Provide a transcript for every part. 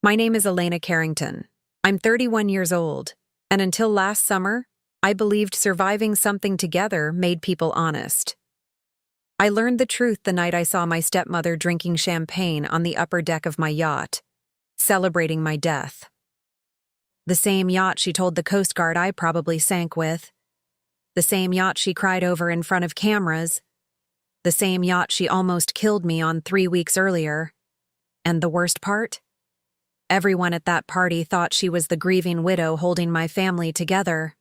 My name is Elena Carrington. I'm 31 years old, and until last summer, I believed surviving something together made people honest. I learned the truth the night I saw my stepmother drinking champagne on the upper deck of my yacht, celebrating my death. The same yacht she told the Coast Guard I probably sank with. The same yacht she cried over in front of cameras. The same yacht she almost killed me on 3 weeks earlier. And the worst part? Everyone at that party thought she was the grieving widow holding my family together.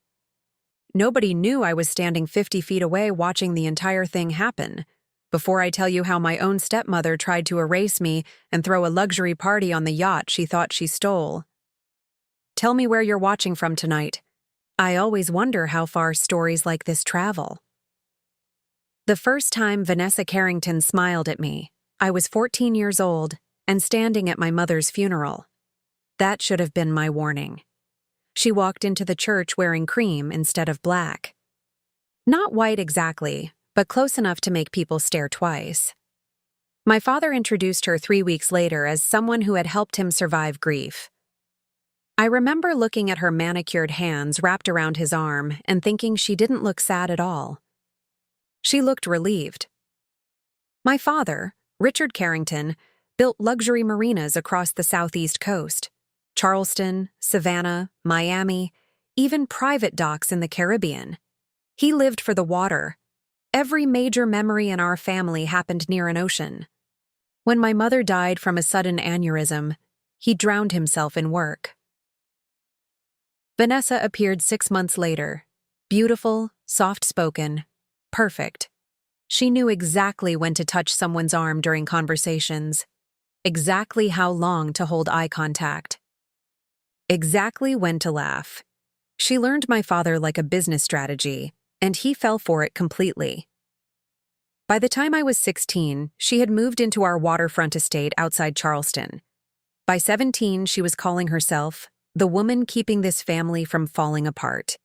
Nobody knew I was standing 50 feet away watching the entire thing happen, before I tell you how my own stepmother tried to erase me and throw a luxury party on the yacht she thought she stole. Tell me where you're watching from tonight. I always wonder how far stories like this travel. The first time Vanessa Carrington smiled at me, I was 14 years old and standing at my mother's funeral. That should have been my warning. She walked into the church wearing cream instead of black. Not white exactly, but close enough to make people stare twice. My father introduced her 3 weeks later as someone who had helped him survive grief. I remember looking at her manicured hands wrapped around his arm and thinking she didn't look sad at all. She looked relieved. My father, Richard Carrington, built luxury marinas across the southeast coast. Charleston, Savannah, Miami, even private docks in the Caribbean. He lived for the water. Every major memory in our family happened near an ocean. When my mother died from a sudden aneurysm, he drowned himself in work. Vanessa appeared 6 months later. Beautiful, soft-spoken, perfect. She knew exactly when to touch someone's arm during conversations, exactly how long to hold eye contact, exactly when to laugh. She learned my father like a business strategy, and he fell for it completely. By the time I was 16, she had moved into our waterfront estate outside Charleston. By 17, she was calling herself the woman keeping this family from falling apart.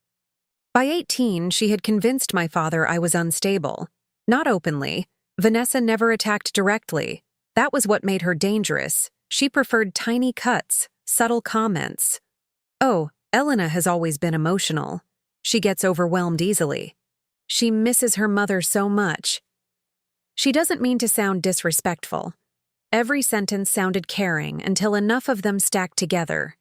By 18, she had convinced my father I was unstable. Not openly. Vanessa never attacked directly. That was what made her dangerous. She preferred tiny cuts, subtle comments. Oh, Elena has always been emotional. She gets overwhelmed easily. She misses her mother so much. She doesn't mean to sound disrespectful. Every sentence sounded caring until enough of them stacked together.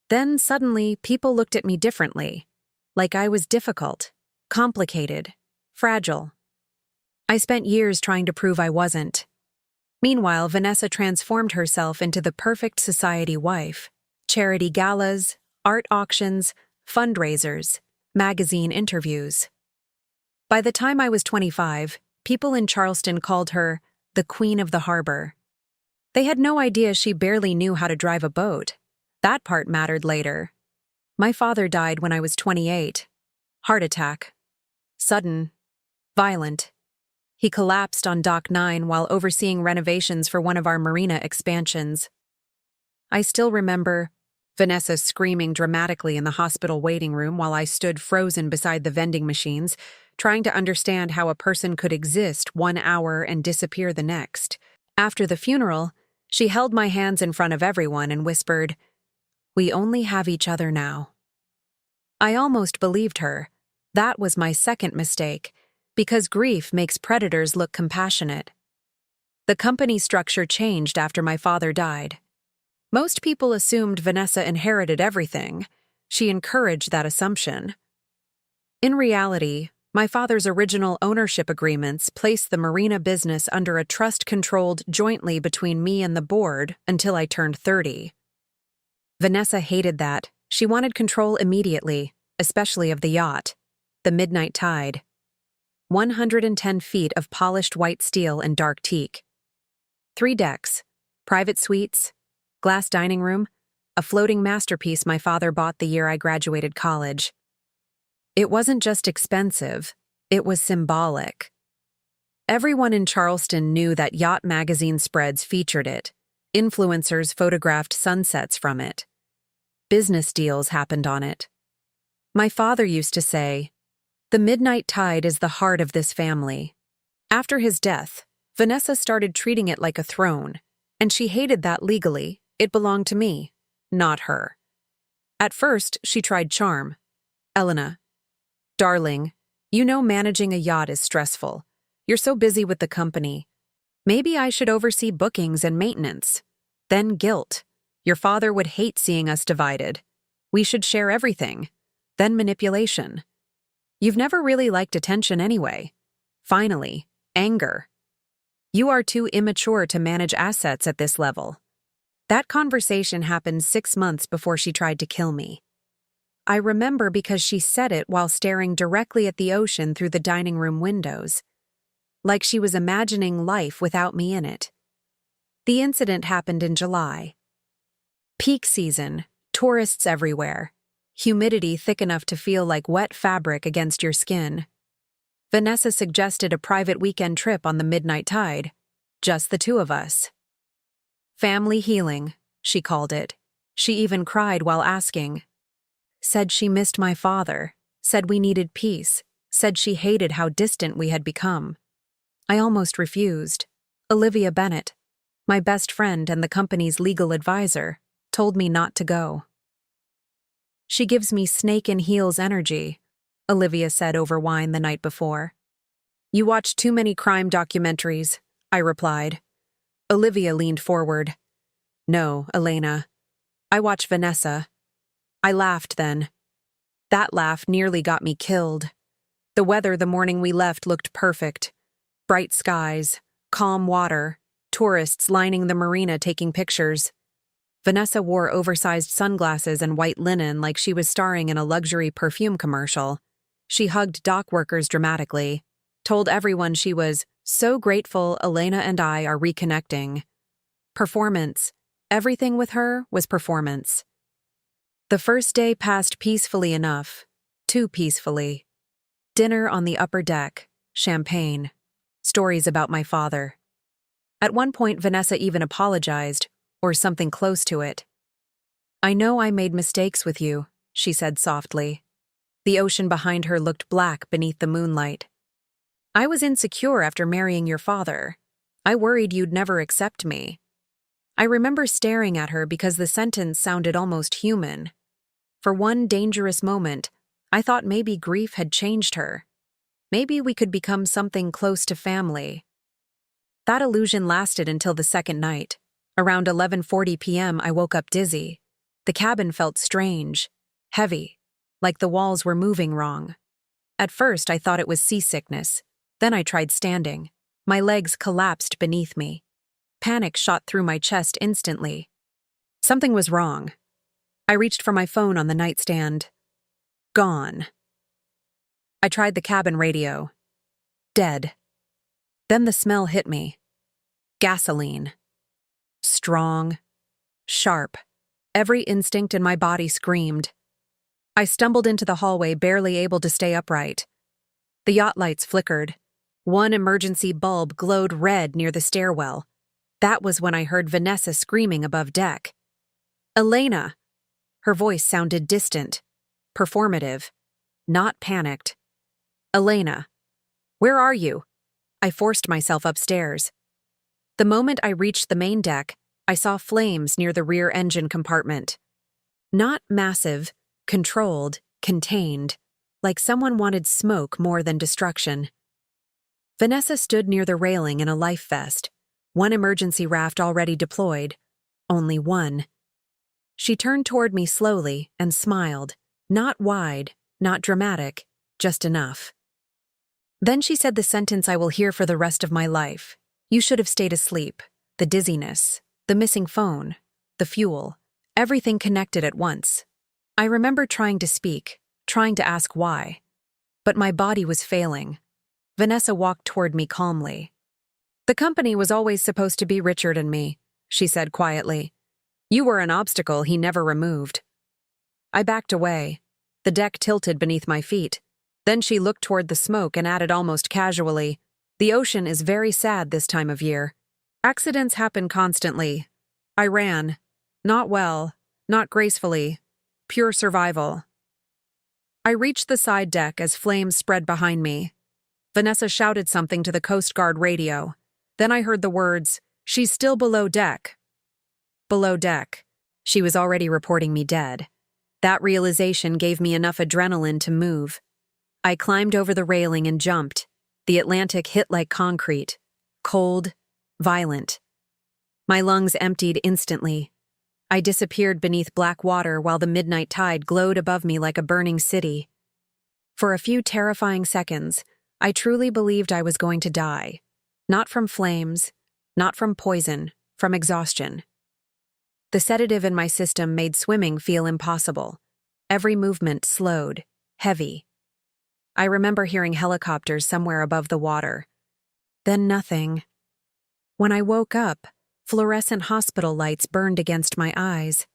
Then suddenly, people looked at me differently, like I was difficult, complicated, fragile. I spent years trying to prove I wasn't. Meanwhile, Vanessa transformed herself into the perfect society wife. Charity galas, art auctions, fundraisers, magazine interviews. By the time I was 25, people in Charleston called her the Queen of the Harbor. They had no idea she barely knew how to drive a boat. That part mattered later. My father died when I was 28. Heart attack. Sudden. Violent. He collapsed on Dock 9 while overseeing renovations for one of our marina expansions. I still remember Vanessa screaming dramatically in the hospital waiting room while I stood frozen beside the vending machines, trying to understand how a person could exist 1 hour and disappear the next. After the funeral, she held my hands in front of everyone and whispered, "We only have each other now." I almost believed her. That was my second mistake, because grief makes predators look compassionate. The company structure changed after my father died. Most people assumed Vanessa inherited everything. She encouraged that assumption. In reality, my father's original ownership agreements placed the marina business under a trust controlled jointly between me and the board until I turned 30. Vanessa hated that. She wanted control immediately, especially of the yacht, the Midnight Tide. 110 feet of polished white steel and dark teak. 3 decks, private suites, glass dining room, a floating masterpiece my father bought the year I graduated college. It wasn't just expensive, it was symbolic. Everyone in Charleston knew that Yacht magazine spreads featured it. Influencers photographed sunsets from it. Business deals happened on it. My father used to say, "The Midnight Tide is the heart of this family." After his death, Vanessa started treating it like a throne, and she hated that legally, It belonged to me, not her. At first, she tried charm. Elena, darling, you know managing a yacht is stressful. You're so busy with the company. Maybe I should oversee bookings and maintenance. Then guilt. Your father would hate seeing us divided. We should share everything. Then manipulation. You've never really liked attention anyway. Finally, anger. You are too immature to manage assets at this level. That conversation happened 6 months before she tried to kill me. I remember because she said it while staring directly at the ocean through the dining room windows, like she was imagining life without me in it. The incident happened in July. Peak season, tourists everywhere, humidity thick enough to feel like wet fabric against your skin. Vanessa suggested a private weekend trip on the midnight tide, just the two of us. Family healing, she called it. She even cried while asking. Said she missed my father, said we needed peace, said she hated how distant we had become. I almost refused. Olivia Bennett, my best friend and the company's legal advisor, told me not to go. She gives me snake in heels energy, Olivia said over wine the night before. You watch too many crime documentaries, I replied. Olivia leaned forward. No, Elena. I watch Vanessa. I laughed then. That laugh nearly got me killed. The weather the morning we left looked perfect. Bright skies, calm water, tourists lining the marina taking pictures. Vanessa wore oversized sunglasses and white linen like she was starring in a luxury perfume commercial. She hugged dock workers dramatically, told everyone she was so grateful Elena and I are reconnecting. Performance. Everything with her was performance. The first day passed peacefully enough, too peacefully. Dinner on the upper deck, champagne, stories about my father. At one point, Vanessa even apologized, or something close to it. I know I made mistakes with you, she said softly. The ocean behind her looked black beneath the moonlight. I was insecure after marrying your father. I worried you'd never accept me. I remember staring at her because the sentence sounded almost human. For one dangerous moment, I thought maybe grief had changed her. Maybe we could become something close to family. That illusion lasted until the second night. Around 11:40 p.m., I woke up dizzy. The cabin felt strange, heavy, like the walls were moving wrong. At first, I thought it was seasickness. Then I tried standing. My legs collapsed beneath me. Panic shot through my chest instantly. Something was wrong. I reached for my phone on the nightstand. Gone. I tried the cabin radio. Dead. Then the smell hit me. Gasoline. Strong. Sharp. Every instinct in my body screamed. I stumbled into the hallway, barely able to stay upright. The yacht lights flickered. One emergency bulb glowed red near the stairwell. That was when I heard Vanessa screaming above deck. Elena! Her voice sounded distant, performative, not panicked. Elena, where are you? I forced myself upstairs. The moment I reached the main deck, I saw flames near the rear engine compartment. Not massive, controlled, contained, like someone wanted smoke more than destruction. Vanessa stood near the railing in a life vest, one emergency raft already deployed. Only one. She turned toward me slowly and smiled, not wide, not dramatic, just enough. Then she said the sentence I will hear for the rest of my life. You should have stayed asleep. The dizziness, the missing phone, the fuel, everything connected at once. I remember trying to speak, trying to ask why. But my body was failing. Vanessa walked toward me calmly. The company was always supposed to be Richard and me, she said quietly. You were an obstacle he never removed. I backed away. The deck tilted beneath my feet. Then she looked toward the smoke and added almost casually, the ocean is very sad this time of year. Accidents happen constantly. I ran. Not well, not gracefully. Pure survival. I reached the side deck as flames spread behind me. Vanessa shouted something to the Coast Guard radio. Then I heard the words, she's still below deck. Below deck. She was already reporting me dead. That realization gave me enough adrenaline to move. I climbed over the railing and jumped. The Atlantic hit like concrete. Cold, violent. My lungs emptied instantly. I disappeared beneath black water while the midnight tide glowed above me like a burning city. For a few terrifying seconds, I truly believed I was going to die. Not from flames, not from poison, from exhaustion. The sedative in my system made swimming feel impossible. Every movement slowed, heavy. I remember hearing helicopters somewhere above the water. Then nothing. When I woke up, fluorescent hospital lights burned against my eyes.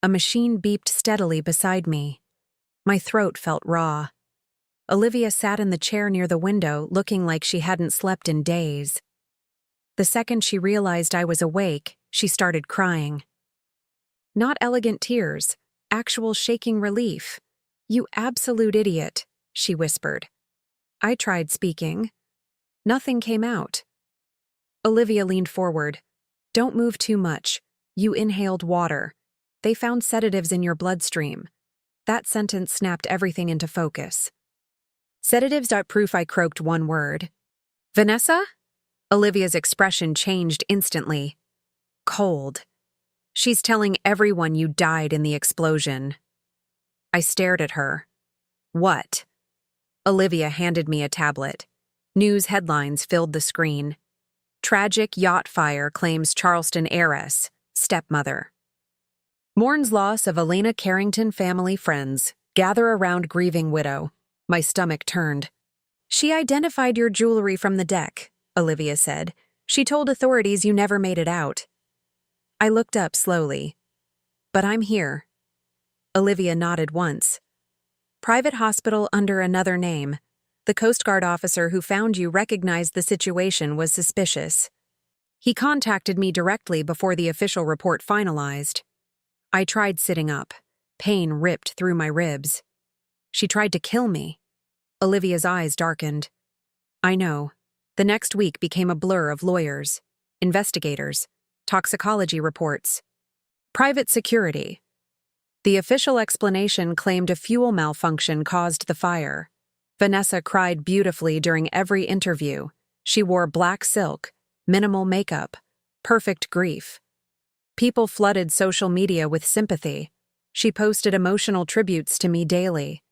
A machine beeped steadily beside me. My throat felt raw. Olivia sat in the chair near the window, looking like she hadn't slept in days. The second she realized I was awake, she started crying. Not elegant tears, actual shaking relief. "You absolute idiot," she whispered. I tried speaking. Nothing came out. Olivia leaned forward. "Don't move too much. You inhaled water. They found sedatives in your bloodstream." That sentence snapped everything into focus. "Sedatives." Proof. I croaked one word. "Vanessa?" Olivia's expression changed instantly. Cold. "She's telling everyone you died in the explosion." I stared at her. "What?" Olivia handed me a tablet. News headlines filled the screen. "Tragic yacht fire claims Charleston heiress, stepmother. Mourns loss of Elena Carrington family friends. Gather around grieving widow." My stomach turned. "She identified your jewelry from the deck," Olivia said. "She told authorities you never made it out." I looked up slowly. "But I'm here." Olivia nodded once. "Private hospital under another name. The Coast Guard officer who found you recognized the situation was suspicious. He contacted me directly before the official report finalized." I tried sitting up. Pain ripped through my ribs. "She tried to kill me." Olivia's eyes darkened. "I know." The next week became a blur of lawyers, investigators, toxicology reports, private security. The official explanation claimed a fuel malfunction caused the fire. Vanessa cried beautifully during every interview. She wore black silk, minimal makeup, perfect grief. People flooded social media with sympathy. She posted emotional tributes to me daily.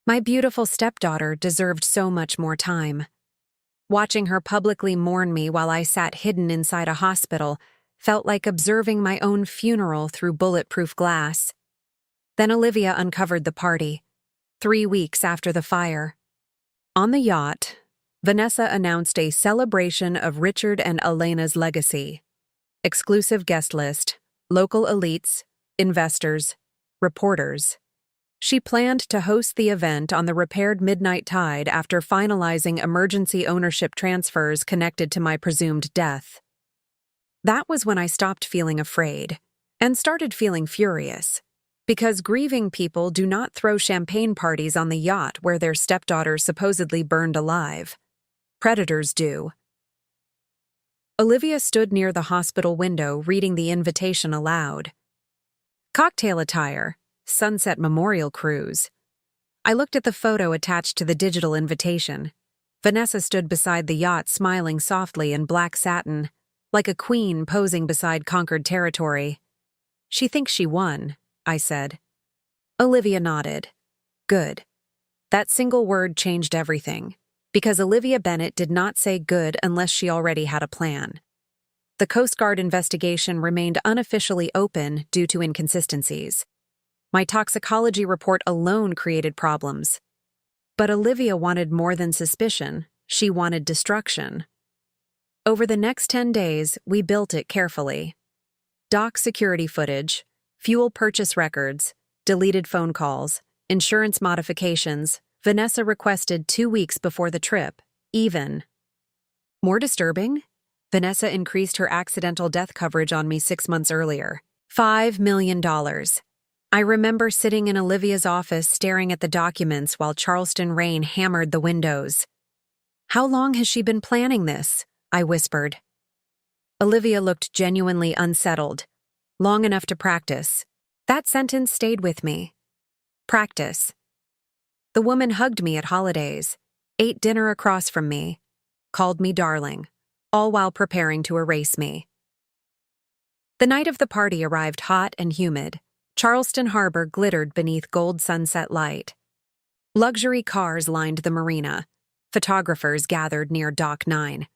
My beautiful stepdaughter deserved so much more time. Watching her publicly mourn me while I sat hidden inside a hospital felt like observing my own funeral through bulletproof glass. Then Olivia uncovered the party, 3 weeks after the fire. On the yacht, Vanessa announced a celebration of Richard and Elena's legacy. Exclusive guest list, local elites, investors, reporters. She planned to host the event on the repaired midnight tide after finalizing emergency ownership transfers connected to my presumed death. That was when I stopped feeling afraid and started feeling furious, because grieving people do not throw champagne parties on the yacht where their stepdaughter supposedly burned alive. Predators do. Olivia stood near the hospital window reading the invitation aloud. "Cocktail attire. Sunset Memorial Cruise." I looked at the photo attached to the digital invitation. Vanessa stood beside the yacht smiling softly in black satin, like a queen posing beside conquered territory. "She thinks she won," I said. Olivia nodded. Good. That single word changed everything, because Olivia Bennett did not say good unless she already had a plan. The Coast Guard investigation remained unofficially open due to inconsistencies. My toxicology report alone created problems. But Olivia wanted more than suspicion. She wanted destruction. Over the next 10 days, we built it carefully. Dock security footage, fuel purchase records, deleted phone calls, insurance modifications. Vanessa requested 2 weeks before the trip, even. More disturbing? Vanessa increased her accidental death coverage on me 6 months earlier. $5 million. I remember sitting in Olivia's office staring at the documents while Charleston rain hammered the windows. "How long has she been planning this?" I whispered. Olivia looked genuinely unsettled, Long enough to practice. That sentence stayed with me. Practice. The woman hugged me at holidays, ate dinner across from me, called me darling, all while preparing to erase me. The night of the party arrived hot and humid. Charleston Harbor glittered beneath gold sunset light. Luxury cars lined the marina. Photographers gathered near Dock 9.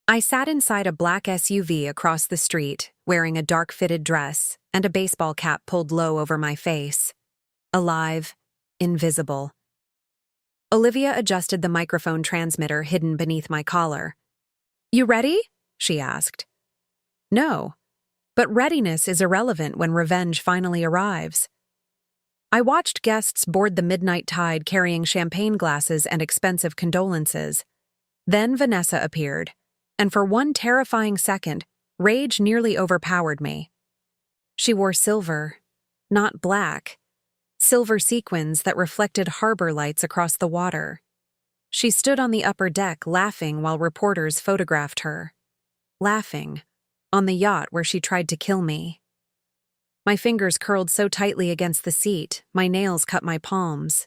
I sat inside a black SUV across the street, wearing a dark-fitted dress and a baseball cap pulled low over my face. Alive, invisible. Olivia adjusted the microphone transmitter hidden beneath my collar. "You ready?" she asked. "No. But readiness is irrelevant when revenge finally arrives." I watched guests board the midnight tide carrying champagne glasses and expensive condolences. Then Vanessa appeared, and for one terrifying second, rage nearly overpowered me. She wore silver, not black, silver sequins that reflected harbor lights across the water. She stood on the upper deck laughing while reporters photographed her. Laughing. On the yacht where she tried to kill me. My fingers curled so tightly against the seat, my nails cut my palms.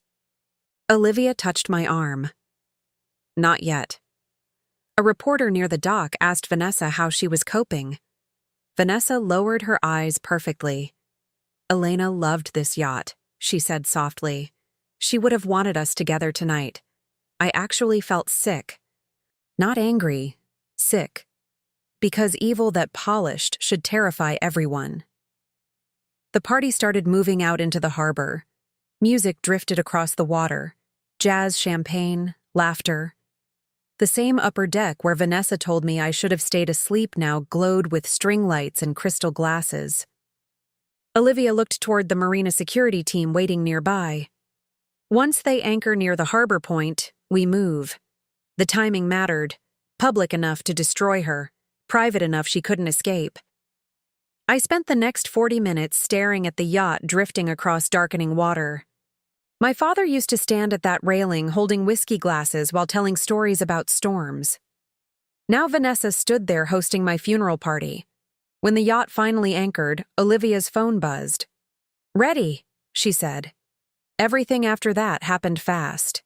Olivia touched my arm. "Not yet." A reporter near the dock asked Vanessa how she was coping. Vanessa lowered her eyes perfectly. "Elena loved this yacht," she said softly. "She would have wanted us together tonight. I actually felt sick. Not angry, sick. Because evil that polished should terrify everyone." The party started moving out into the harbor. Music drifted across the water. Jazz, champagne, laughter. The same upper deck where Vanessa told me I should have stayed asleep now glowed with string lights and crystal glasses. Olivia looked toward the marina security team waiting nearby. "Once they anchor near the harbor point, we move." The timing mattered, public enough to destroy her, private enough she couldn't escape. I spent the next 40 minutes staring at the yacht drifting across darkening water. My father used to stand at that railing holding whiskey glasses while telling stories about storms. Now Vanessa stood there hosting my funeral party. When the yacht finally anchored, Olivia's phone buzzed. "Ready," she said. Everything after that happened fast.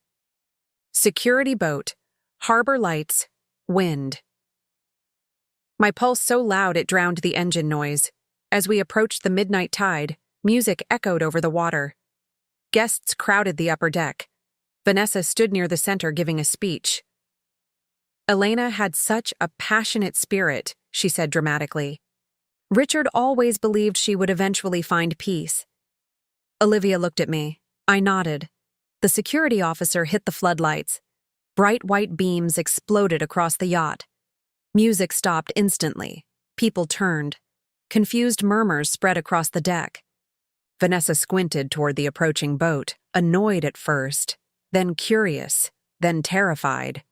Security boat, harbor lights, wind. My pulse so loud it drowned the engine noise. As we approached the midnight tide, music echoed over the water. Guests crowded the upper deck. Vanessa stood near the center giving a speech. "Elena had such a passionate spirit," she said dramatically. "Richard always believed she would eventually find peace." Olivia looked at me. I nodded. The security officer hit the floodlights. Bright white beams exploded across the yacht. Music stopped instantly. People turned. Confused murmurs spread across the deck. Vanessa squinted toward the approaching boat, annoyed at first, then curious, then terrified.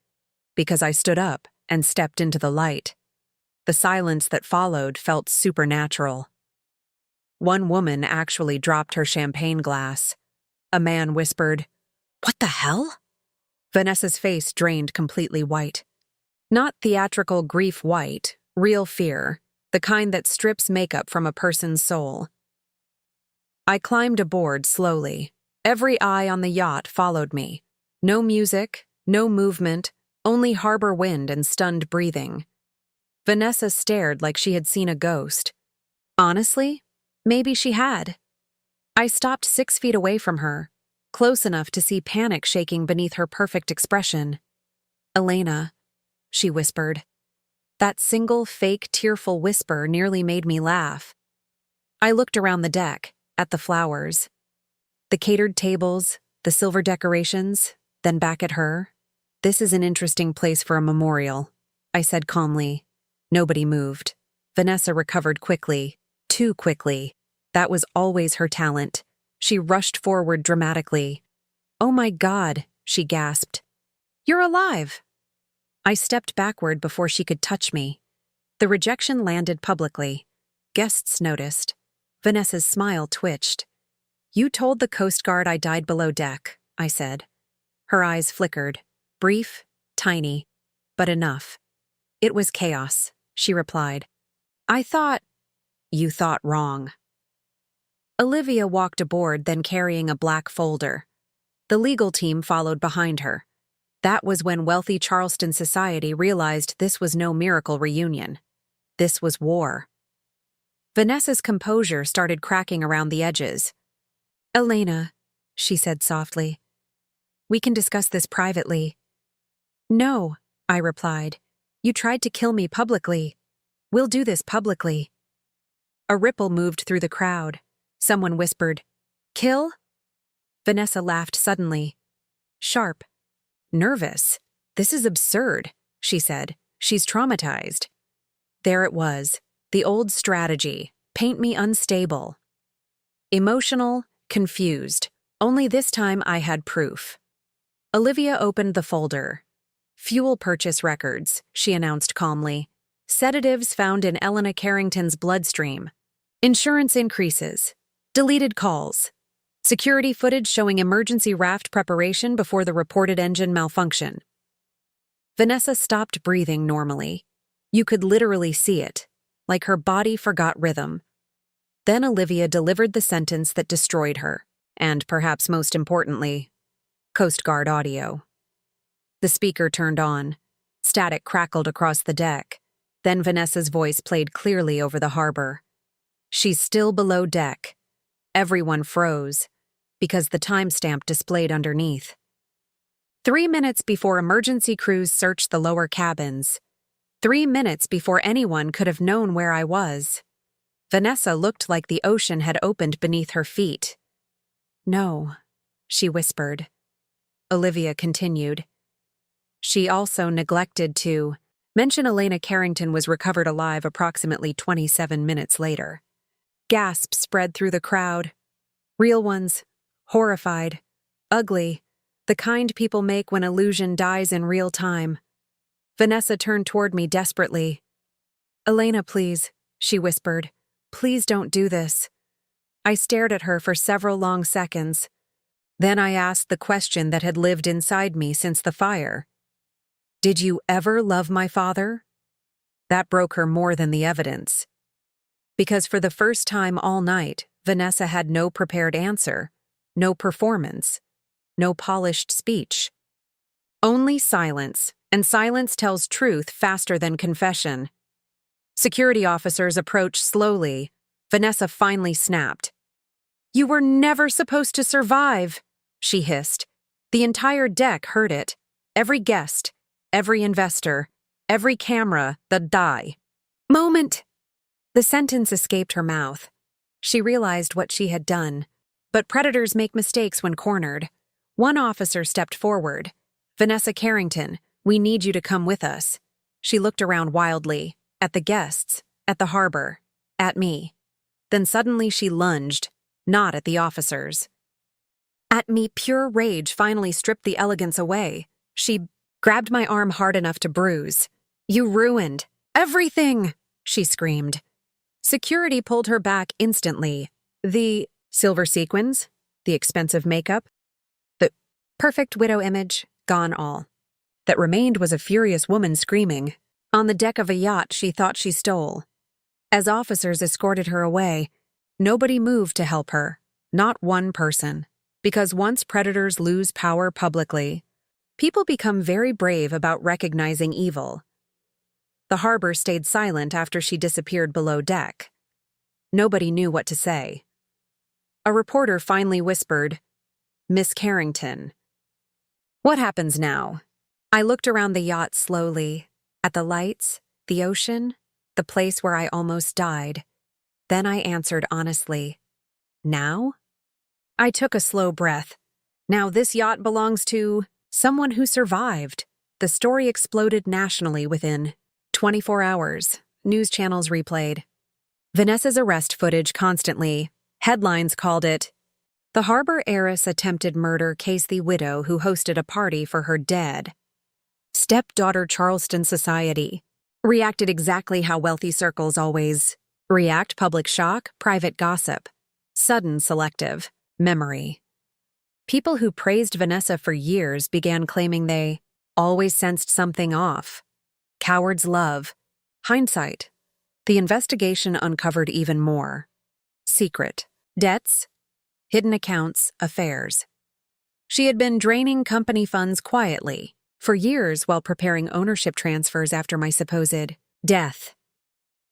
Because I stood up and stepped into the light. The silence that followed felt supernatural. One woman actually dropped her champagne glass. A man whispered, "What the hell?" Vanessa's face drained completely white. Not theatrical grief white, real fear, the kind that strips makeup from a person's soul. I climbed aboard slowly. Every eye on the yacht followed me. No music, no movement, only harbor wind and stunned breathing. Vanessa stared like she had seen a ghost. Honestly, maybe she had. I stopped 6 feet away from her, close enough to see panic shaking beneath her perfect expression. "Elena," she whispered. That single, fake, tearful whisper nearly made me laugh. I looked around the deck, at the flowers. The catered tables, the silver decorations, then back at her. "This is an interesting place for a memorial," I said calmly. Nobody moved. Vanessa recovered quickly, too quickly. That was always her talent. She rushed forward dramatically. "Oh my God," she gasped. "You're alive!" I stepped backward before she could touch me. The rejection landed publicly. Guests noticed. Vanessa's smile twitched. "You told the Coast Guard I died below deck," I said. Her eyes flickered. Brief, tiny, but enough. "It was chaos," she replied. "I thought..." You thought wrong. Olivia walked aboard, then carrying a black folder. The legal team followed behind her. That was when wealthy Charleston society realized this was no miracle reunion. This was war. Vanessa's composure started cracking around the edges. "Elena," she said softly, "we can discuss this privately." "No," I replied. "You tried to kill me publicly. We'll do this publicly." A ripple moved through the crowd. Someone whispered, "Kill?" Vanessa laughed suddenly. Sharp. "Nervous. This is absurd," she said. "She's traumatized." There it was, the old strategy, paint me unstable. Emotional, confused. Only this time I had proof. Olivia opened the folder. "Fuel purchase records," she announced calmly. "Sedatives found in Elena Carrington's bloodstream. Insurance increases. Deleted calls. Security footage showing emergency raft preparation before the reported engine malfunction." Vanessa stopped breathing normally. You could literally see it, like her body forgot rhythm. Then Olivia delivered the sentence that destroyed her, and perhaps most importantly, Coast Guard audio. The speaker turned on. Static crackled across the deck. Then Vanessa's voice played clearly over the harbor. "She's still below deck." Everyone froze, because the timestamp displayed underneath. 3 minutes before emergency crews searched the lower cabins. 3 minutes before anyone could have known where I was. Vanessa looked like the ocean had opened beneath her feet. "No," she whispered. Olivia continued. "She also neglected to mention Elena Carrington was recovered alive approximately 27 minutes later." Gasps spread through the crowd. Real ones. Horrified. Ugly. The kind people make when illusion dies in real time. Vanessa turned toward me desperately. "Elena, please," she whispered. "Please don't do this." I stared at her for several long seconds. Then I asked the question that had lived inside me since the fire. "Did you ever love my father?" That broke her more than the evidence. Because for the first time all night, Vanessa had no prepared answer, no performance, no polished speech. Only silence, and silence tells truth faster than confession. Security officers approached slowly. Vanessa finally snapped. "You were never supposed to survive," she hissed. The entire deck heard it. Every guest, every investor, every camera, the die. "Moment!" The sentence escaped her mouth. She realized what she had done. But predators make mistakes when cornered. One officer stepped forward. "Vanessa Carrington, we need you to come with us." She looked around wildly, at the guests, at the harbor, at me. Then suddenly she lunged, not at the officers. At me, pure rage finally stripped the elegance away. She grabbed my arm hard enough to bruise. "You ruined everything!" she screamed. Security pulled her back instantly. The silver sequins, the expensive makeup, the perfect widow image, gone all. That remained was a furious woman screaming. On the deck of a yacht she thought she stole. As officers escorted her away, nobody moved to help her, not one person. Because once predators lose power publicly, people become very brave about recognizing evil. The harbor stayed silent after she disappeared below deck. Nobody knew what to say. A reporter finally whispered, "Miss Carrington." "What happens now?" I looked around the yacht slowly, at the lights, the ocean, the place where I almost died. Then I answered honestly, "Now?" I took a slow breath. Now this yacht belongs to someone who survived. The story exploded nationally within 24 hours. News channels replayed Vanessa's arrest footage constantly. Headlines called it, "The harbor heiress attempted murder case the widow who hosted a party for her dead." Stepdaughter Charleston society reacted exactly how wealthy circles always react: public shock, private gossip, sudden selective memory. People who praised Vanessa for years began claiming they always sensed something off. Coward's love. Hindsight. The investigation uncovered even more. Secret. Debts. Hidden accounts, affairs. She had been draining company funds quietly for years while preparing ownership transfers after my supposed death.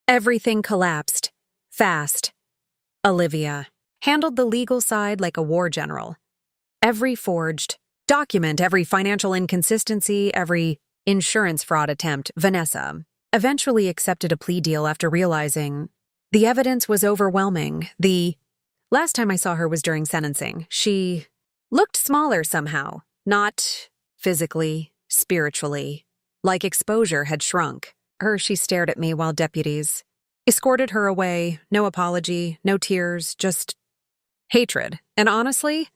Everything collapsed. Fast. Olivia handled the legal side like a war general. Every forged document, every financial inconsistency, every insurance fraud attempt, Vanessa eventually accepted a plea deal after realizing the evidence was overwhelming. The last time I saw her was during sentencing. She looked smaller somehow, not physically, spiritually. Like exposure had shrunk. She stared at me while deputies escorted her away. No apology, no tears, just hatred. And honestly,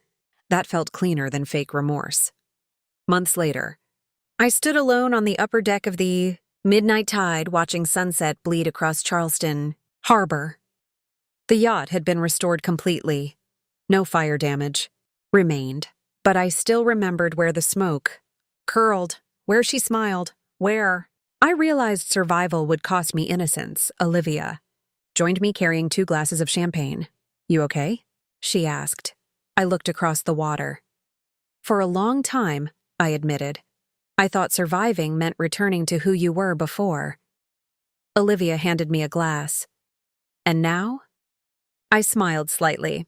that felt cleaner than fake remorse. Months later, I stood alone on the upper deck of the Midnight Tide watching sunset bleed across Charleston Harbor. The yacht had been restored completely. No fire damage remained, but I still remembered where the smoke curled, where she smiled, where I realized survival would cost me innocence. Olivia joined me carrying 2 glasses of champagne. "You okay?" she asked. I looked across the water. "For a long time," I admitted, "I thought surviving meant returning to who you were before." Olivia handed me a glass. "And now?" I smiled slightly.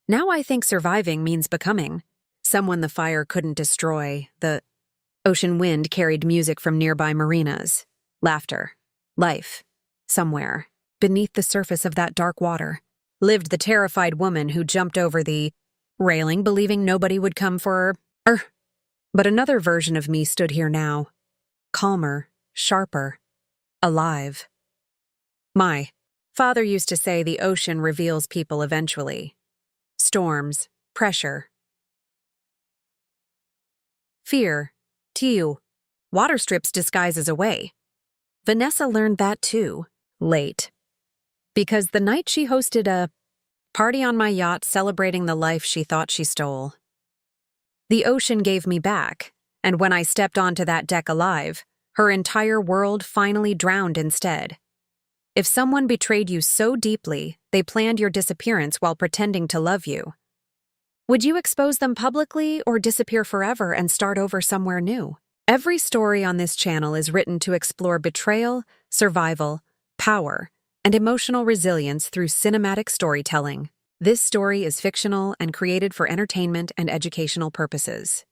"Now I think surviving means becoming someone the fire couldn't destroy." The ocean wind carried music from nearby marinas. Laughter. Life. Somewhere, beneath the surface of that dark water, lived the terrified woman who jumped over the railing believing nobody would come for her. But another version of me stood here now. Calmer, sharper, alive. My father used to say the ocean reveals people eventually. Storms, pressure. Fear, too. Water strips disguises away. Vanessa learned that too, late. Because the night she hosted a party on my yacht celebrating the life she thought she stole. The ocean gave me back, and when I stepped onto that deck alive, her entire world finally drowned instead. If someone betrayed you so deeply, they planned your disappearance while pretending to love you. Would you expose them publicly or disappear forever and start over somewhere new? Every story on this channel is written to explore betrayal, survival, power, and emotional resilience through cinematic storytelling. This story is fictional and created for entertainment and educational purposes.